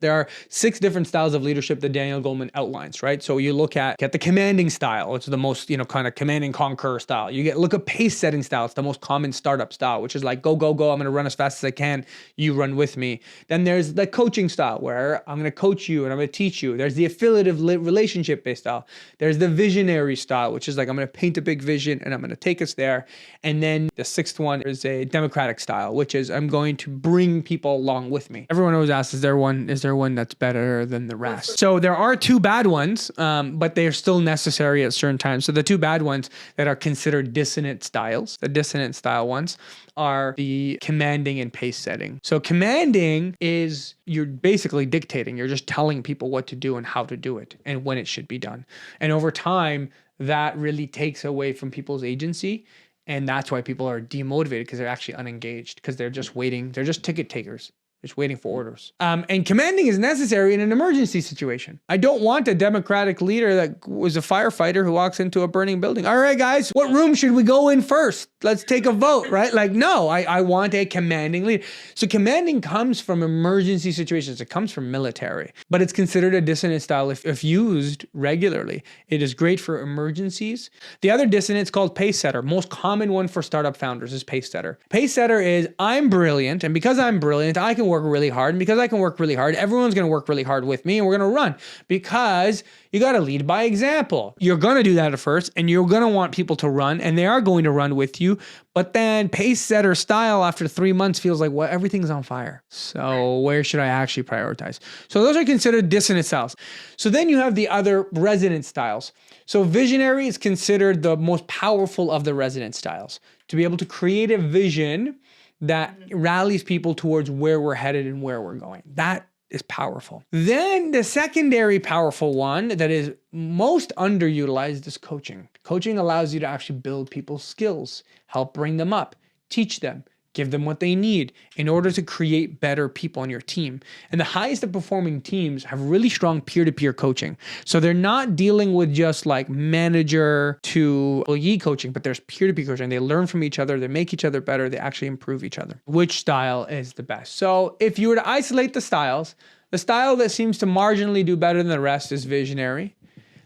There are 6 different styles of leadership that Daniel Goleman outlines, right? So you look at the commanding style, which is the most, kind of command and conquer style. Look at pace setting style. It's the most common startup style, which is like, go, go, go. I'm going to run as fast as I can. You run with me. Then there's the coaching style where I'm going to coach you and I'm going to teach you. There's the affiliative relationship based style. There's the visionary style, which is like, I'm going to paint a big vision and I'm going to take us there. And then the 6th one is a democratic style, which is I'm going to bring people along with me. Everyone always asks, is there one that's better than the rest? So there are 2 bad ones, but they are still necessary at certain times. So the 2 bad ones that are considered dissonant styles, the dissonant style ones, are the commanding and pace setting. So commanding is you're basically dictating. You're just telling people what to do and how to do it and when it should be done. And over time, that really takes away from people's agency. And that's why people are demotivated, because they're actually unengaged, because they're just waiting. They're just ticket takers. Just waiting for orders. And commanding is necessary in an emergency situation. I don't want a democratic leader that was a firefighter who walks into a burning building. All right, guys, what room should we go in first? Let's take a vote, right? Like, no, I want a commanding leader. So commanding comes from emergency situations. It comes from military, but it's considered a dissonant style if used regularly. It is great for emergencies. The other dissonance is called pace setter. Most common one for startup founders is pace setter. Pace setter is I'm brilliant, and because I'm brilliant, I can work really hard. And because I can work really hard, everyone's going to work really hard with me and we're going to run, because you got to lead by example. You're going to do that at first and you're going to want people to run, and they are going to run with you. But then pace setter style after 3 months feels like, well, everything's on fire. So where should I actually prioritize? So those are considered dissonant styles. So then you have the other resonant styles. So visionary is considered the most powerful of the resonant styles, to be able to create a vision that rallies people towards where we're headed and where we're going. That is powerful. Then the secondary powerful one that is most underutilized is coaching. Coaching allows you to actually build people's skills, help bring them up, teach them, give them what they need in order to create better people on your team. And the highest performing teams have really strong peer-to-peer coaching. So they're not dealing with just like manager to employee coaching, but there's peer-to-peer coaching. They learn from each other, they make each other better, they actually improve each other. Which style is the best? So if you were to isolate the styles, the style that seems to marginally do better than the rest is visionary.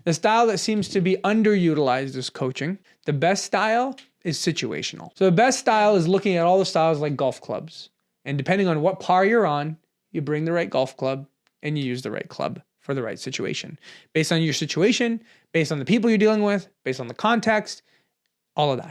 The style that seems to be underutilized is coaching. The best style is situational. So the best style is looking at all the styles like golf clubs. And depending on what par you're on, you bring the right golf club and you use the right club for the right situation. Based on your situation, based on the people you're dealing with, based on the context, all of that.